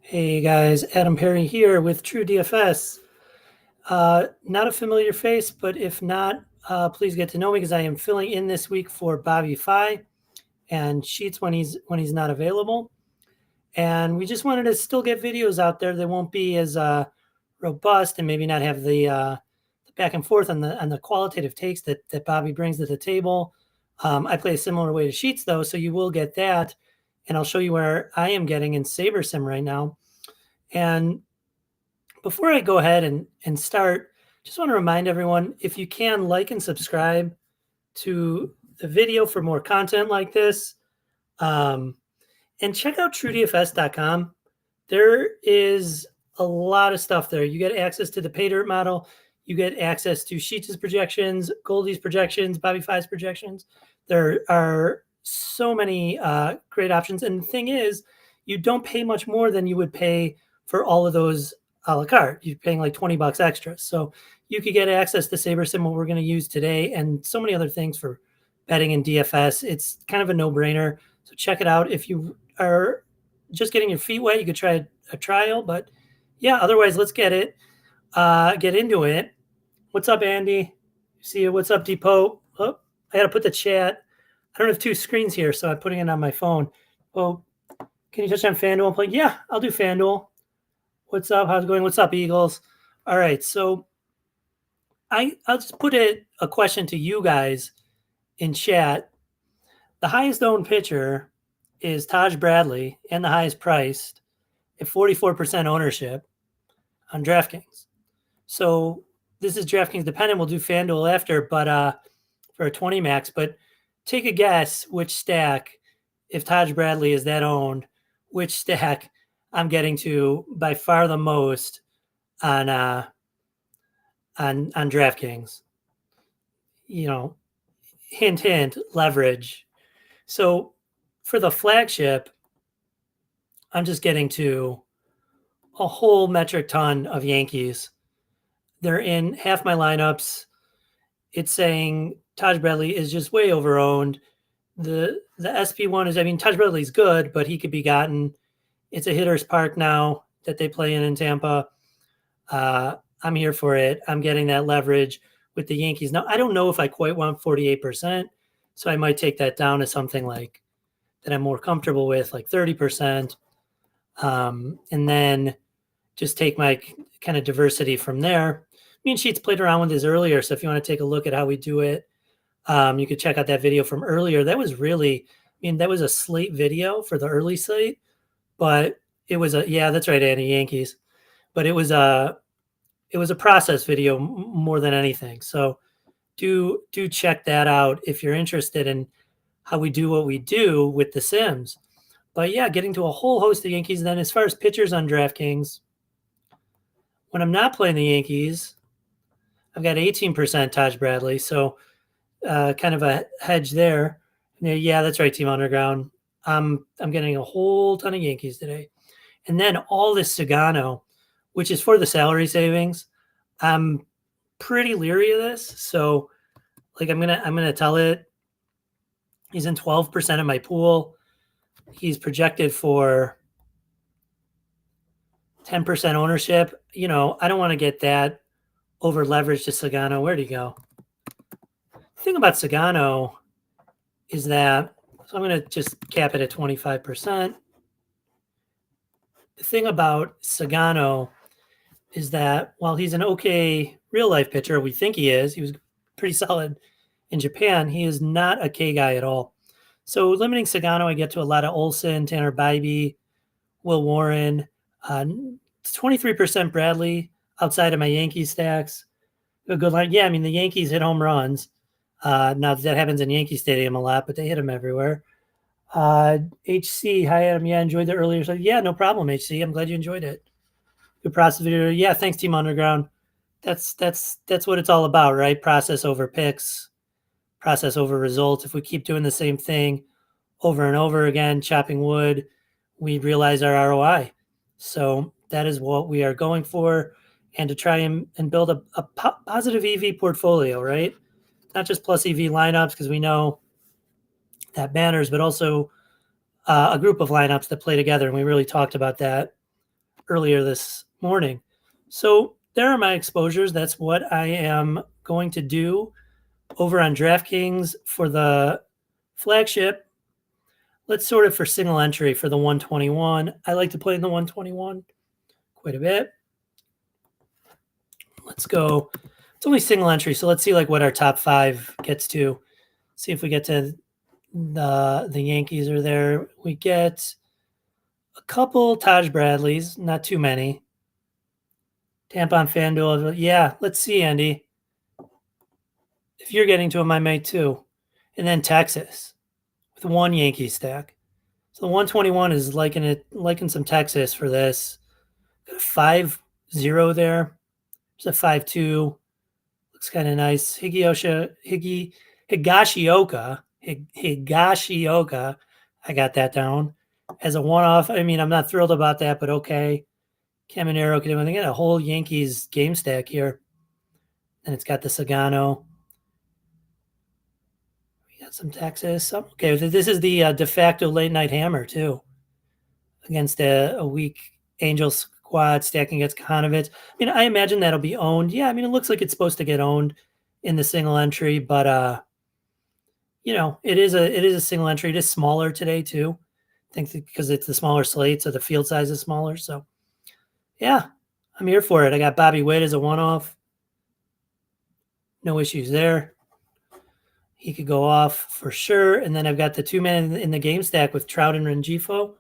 Hey guys, Adam Perry here with TrueDFS. Not a familiar face, but if not, please get to know me because I am filling in this week for Bobby Fi and Sheets when he's not available. And we just wanted to still get videos out there that won't be as robust and maybe not have the back and forth on the qualitative takes that Bobby brings to the table. I play a similar way to Sheets though, so you will get that. And I'll show you where I am getting in SaberSim right now. And before I go ahead and start, just want to remind everyone, if you can, like and subscribe to the video for more content like this. And check out TrueDFS.com. There is a lot of stuff there. You get access to the pay dirt model. You get access to Sheets' projections, Goldie's projections, Bobby Fi's projections. There are so many great options. And the thing is, you don't pay much more than you would pay for all of those a la carte. You're paying like $20 extra. So you could get access to SaberSim, what we're going to use today, and so many other things for betting in DFS. It's kind of a no-brainer. So check it out. If you are just getting your feet wet, you could try a trial. But yeah, otherwise, let's get into it. What's up, Andy? See you. What's up, Depot? Oh, I got to put the chat. I don't have two screens here, so I'm putting it on my phone. Oh, can you touch on FanDuel and play? Yeah, I'll do FanDuel. What's up? How's it going? What's up, Eagles? All right, so I'll just put a question to you guys in chat. The highest owned pitcher is Taj Bradley and the highest priced at 44% ownership on DraftKings. So this is DraftKings dependent. We'll do FanDuel after, but for a 20 max. But take a guess which stack, if Taj Bradley is that owned, which stack I'm getting to by far the most on DraftKings. You know, hint, hint, leverage. So for the flagship, I'm just getting to a whole metric ton of Yankees. They're in half my lineups. It's saying Taj Bradley is just way overowned. The SP1 is, I mean, Taj Bradley's good, but he could be gotten. It's a hitter's park now that they play in Tampa. I'm here for it. I'm getting that leverage with the Yankees. Now, I don't know if I quite want 48%, so I might take that down to something like that I'm more comfortable with, like 30%, and then just take my kind of diversity from there. Me and Sheets played around with this earlier, so if you want to take a look at how we do it, you could check out that video from earlier. That was really, that was a slate video for the early slate, but it was yeah, that's right, Andy, Yankees. But it was a process video more than anything. So do check that out if you're interested in how we do what we do with the Sims. But yeah, getting to a whole host of Yankees. And then as far as pitchers on DraftKings, when I'm not playing the Yankees, I've got 18% Taj Bradley. So kind of a hedge there. Yeah, that's right, Team Underground. I'm getting a whole ton of Yankees today. And then all this Sagano, which is for the salary savings. I'm pretty leery of this. So like I'm gonna tell it he's in 12% of my pool. He's projected for 10% ownership. I don't want to get that over leveraged to Sagano. Where'd he go? The thing about Sagano is that, so I'm going to just cap it at 25%. The thing about Sagano is that while he's an okay real life pitcher, we think he was pretty solid in Japan. He is not a K guy at all. So limiting Sagano, I get to a lot of Olsen, Tanner Bybee, Will Warren, 23% Bradley outside of my Yankees stacks. A good line. Yeah, the Yankees hit home runs. Now that happens in Yankee Stadium a lot, but they hit them everywhere. HC, hi Adam. Yeah, enjoyed the earlier. So yeah, no problem, HC. I'm glad you enjoyed it. Good process video. Yeah, thanks, Team Underground. That's what it's all about, right? Process over picks, process over results. If we keep doing the same thing over and over again, chopping wood, we realize our ROI. So that is what we are going for, and to try and build a positive EV portfolio, right? Not just plus EV lineups, because we know that matters, but also a group of lineups that play together. And we really talked about that earlier this morning. So there are my exposures. That's what I am going to do over on DraftKings for the flagship. Let's sort it for single entry for the 121. I like to play in the 121 quite a bit. Let's go. It's only single entry, so let's see like what our top 5 gets to. See if we get to the Yankees are there. We get a couple Taj Bradleys, not too many. Tampa on FanDuel. Yeah, let's see, Andy. If you're getting to them, I may too. And then Texas with 1 Yankee stack. So the 121 is liking some Texas for this. Got a 5-0 there. There's a 5-2. Looks kind of nice. Higashioka. I got that down as a one-off. I mean, I'm not thrilled about that, but okay. Caminero can do anything. Got a whole Yankees game stack here. And it's got the Sagano. We got some Texas. Okay, this is the de facto late night hammer, too. Against a weak Angels squad stacking against Kanovitz. I mean, I imagine that'll be owned. Yeah, I mean, it looks like it's supposed to get owned in the single entry, but it is a single entry. It is smaller today too. I think because it's the smaller slate, so the field size is smaller. So yeah, I'm here for it. I got Bobby Witt as a one-off. No issues there. He could go off for sure. And then I've got the 2-man in the game stack with Trout and Rengifo.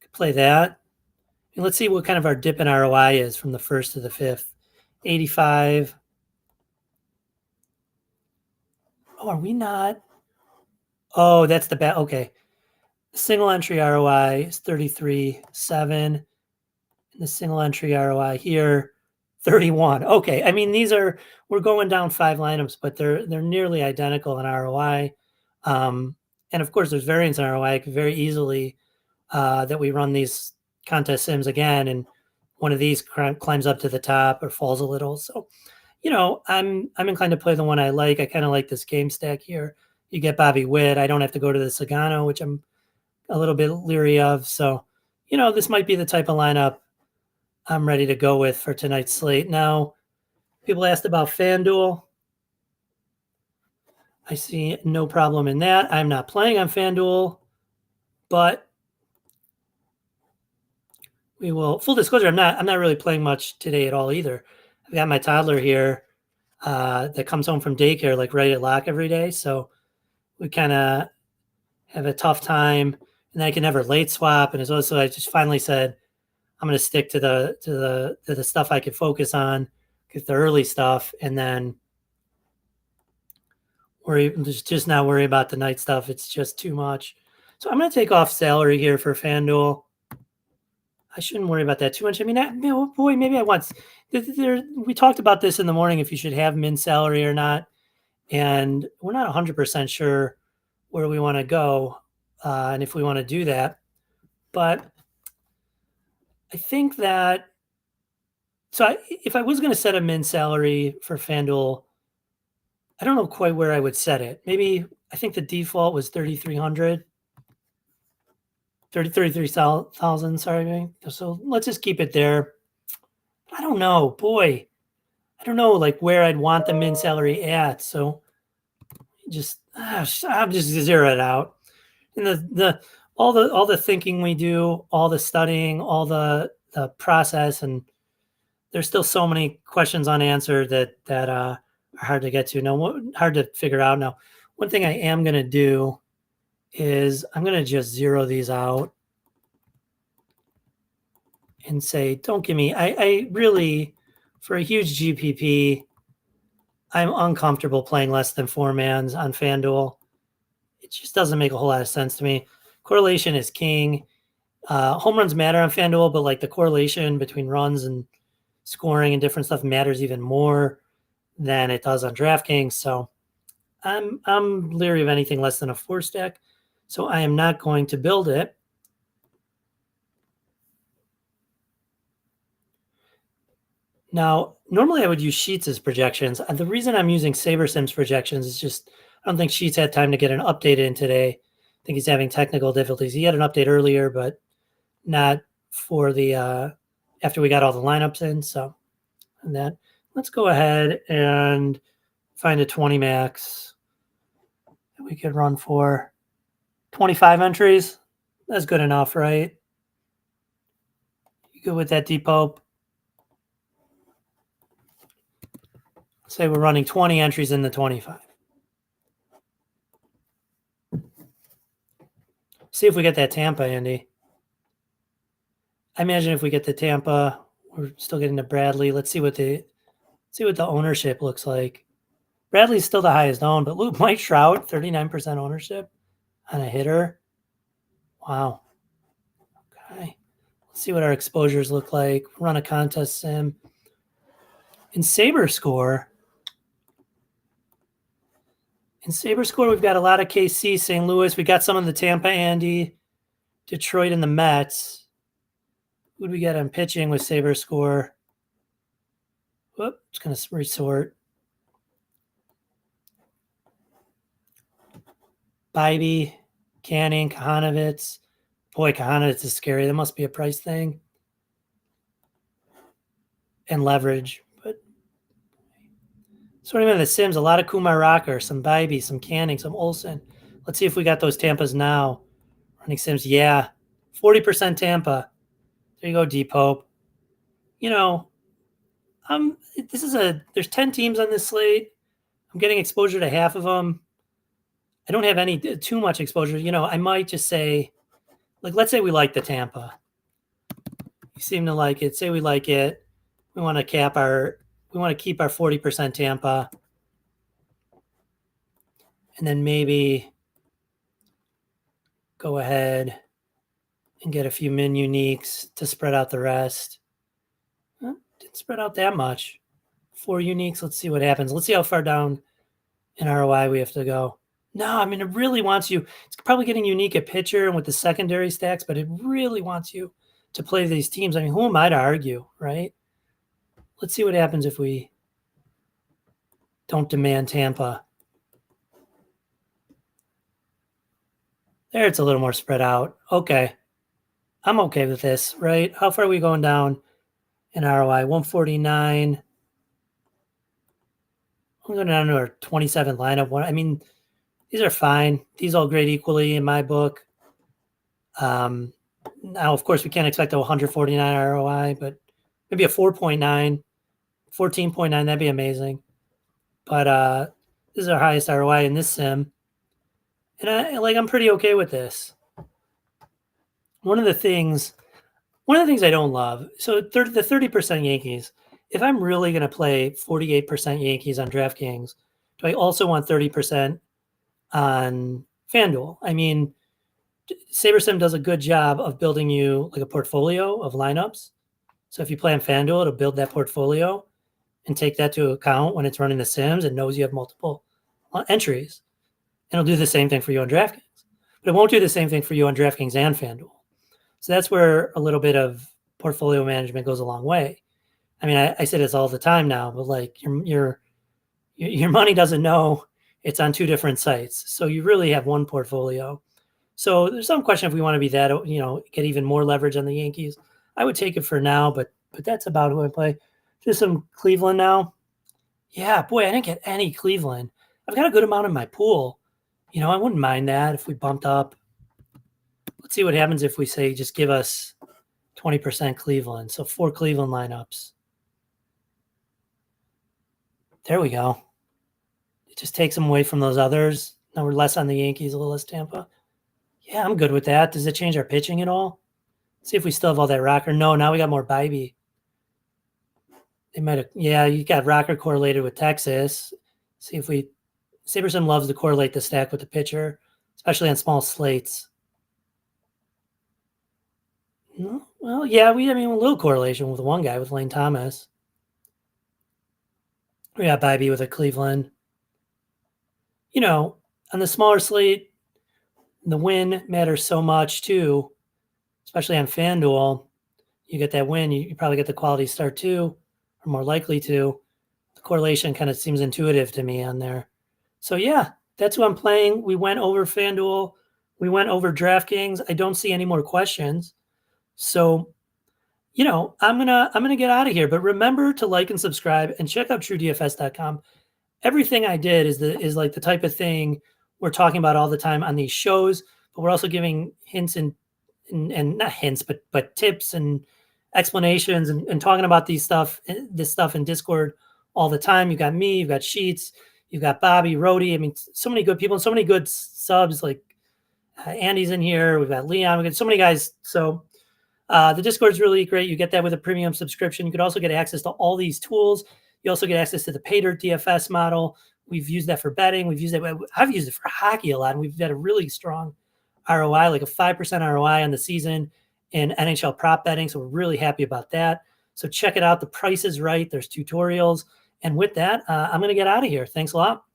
Could play that. And let's see what kind of our dip in ROI is from the 1st to the 5th. 85. Oh, are we not? Oh, that's the bad. Okay. The single entry ROI is 33.7. And the single entry ROI here, 31. Okay. I mean, we're going down 5 lineups, but they're nearly identical in ROI. And of course, there's variance in ROI. I could very easily that we run these contest sims again, and one of these climbs up to the top or falls a little. So, I'm inclined to play the one I like. I kind of like this game stack here. You get Bobby Witt. I don't have to go to the Sagano, which I'm a little bit leery of. So, this might be the type of lineup I'm ready to go with for tonight's slate. Now, people asked about FanDuel. I see no problem in that. I'm not playing on FanDuel, but we will. Full disclosure, I'm not really playing much today at all either. I've got my toddler here that comes home from daycare like right at lock every day, so we kind of have a tough time. And I can never late swap, and it's also I just finally said I'm going to stick to the stuff I could focus on, get the early stuff, and then just not worry about the night stuff. It's just too much. So I'm going to take off salary here for FanDuel. I shouldn't worry about that too much. I mean, maybe I want. We talked about this in the morning if you should have min salary or not, and we're not 100% sure where we want to go and if we want to do that. But I think that if I was going to set a min salary for FanDuel, I don't know quite where I would set it. Maybe I think the default was 3,300. 33,000, sorry. So let's just keep it there. I don't know. Boy, I don't know like where I'd want the min salary at. So I'll just zero it out. And all the thinking we do, all the studying, all the process, and there's still so many questions unanswered that are hard to get to. Now, hard to figure out. Now, one thing I am going to do is I'm going to just zero these out and say, don't give me, I really, for a huge GPP, I'm uncomfortable playing less than 4 mans on FanDuel. It just doesn't make a whole lot of sense to me. Correlation is king. Home runs matter on FanDuel, but like the correlation between runs and scoring and different stuff matters even more than it does on DraftKings. So I'm leery of anything less than a 4 stack. So I am not going to build it. Now, normally I would use Sheets as projections. The reason I'm using SaberSim's projections is just I don't think Sheets had time to get an update in today. I think he's having technical difficulties. He had an update earlier, but not for the after we got all the lineups in. So, and that, let's go ahead and find a 20 max that we could run for 25 entries. That's good enough, right? You good with that, Depot? Say we're running 20 entries in the 25. See if we get that Tampa, Andy. I imagine if we get the Tampa, we're still getting to Bradley. Let's see what the ownership looks like. Bradley's still the highest owned, but look, Mike Trout, 39% ownership on a hitter. Wow. Okay. Let's see what our exposures look like. Run a contest sim. In Saber Score, we've got a lot of KC, St. Louis. We got some of the Tampa, Andy, Detroit, and the Mets. Who do we get on pitching with Saber Score? Whoop, it's going to resort. Bybee, Canning, Kahanovitz. Boy, Kahanovitz is scary. That must be a price thing. And leverage. But sort of in the Sims, a lot of Kumar Rocker, some Bybee, some Canning, some Olsen. Let's see if we got those Tampas now. Running Sims, yeah. 40% Tampa. There you go, D-Pope. You know, there's 10 teams on this slate. I'm getting exposure to half of them. I don't have any too much exposure. You know, I might just say, like, let's say we like the Tampa. You seem to like it. Say we like it. We want to keep our 40% Tampa. And then maybe go ahead and get a few min uniques to spread out the rest. Didn't spread out that much. 4 uniques. Let's see what happens. Let's see how far down in ROI we have to go. No, I mean, it really wants you. It's probably getting unique at pitcher and with the secondary stacks, but it really wants you to play these teams. I mean, who am I to argue, right? Let's see what happens if we don't demand Tampa. There, it's a little more spread out. Okay. I'm okay with this, right? How far are we going down in ROI? 149. I'm going down to our 27th lineup. I mean, these are fine. These all grade equally in my book. Now, of course, we can't expect a 149 ROI, but maybe a 4.9, 14.9, that'd be amazing. But this is our highest ROI in this sim. And I'm pretty okay with this. One of the things I don't love, so the 30% Yankees, if I'm really going to play 48% Yankees on DraftKings, do I also want 30% on FanDuel? I mean, SaberSim does a good job of building you like a portfolio of lineups. So if you play on FanDuel, it'll build that portfolio and take that to account when it's running the Sims and knows you have multiple entries. And it'll do the same thing for you on DraftKings. But it won't do the same thing for you on DraftKings and FanDuel. So that's where a little bit of portfolio management goes a long way. I mean, I say this all the time now, but like your money doesn't know it's on 2 different sites. So you really have one portfolio. So there's some question if we want to be that, get even more leverage on the Yankees. I would take it for now, but that's about who I play. Just some Cleveland now. Yeah, boy, I didn't get any Cleveland. I've got a good amount in my pool. I wouldn't mind that if we bumped up. Let's see what happens if we say just give us 20% Cleveland. So 4 Cleveland lineups. There we go. It just takes them away from those others. Now we're less on the Yankees, a little less Tampa. Yeah, I'm good with that. Does it change our pitching at all? See if we still have all that rocker. No, now we got more Bybee. They might have. Yeah, you got rocker correlated with Texas. See if SaberSim loves to correlate the stack with the pitcher, especially on small slates. No, well, yeah, a little correlation with one guy, with Lane Thomas. We got Bybee with a Cleveland. On the smaller slate, the win matters so much too, especially on FanDuel. You get that win, you probably get the quality start too, or more likely to. The correlation kind of seems intuitive to me on there. So yeah, that's who I'm playing. We went over FanDuel. We went over DraftKings. I don't see any more questions. So I'm gonna get out of here. But remember to like and subscribe and check out TrueDFS.com. Everything I did is like the type of thing we're talking about all the time on these shows, but we're also giving hints and not hints, but tips and explanations and talking about this stuff in Discord all the time. You've got me, you've got Sheets, you've got Bobby, Rody. I mean, so many good people and so many good subs. Like Andy's in here. We've got Leon. We've got so many guys. So the Discord is really great. You get that with a premium subscription. You could also get access to all these tools. You also get access to the paid DFS model. We've used that for betting. I've used it for hockey a lot, and we've had a really strong ROI, like a 5% ROI on the season in NHL prop betting. So we're really happy about that. So check it out. The price is right. There's tutorials. And with that, I'm going to get out of here. Thanks a lot.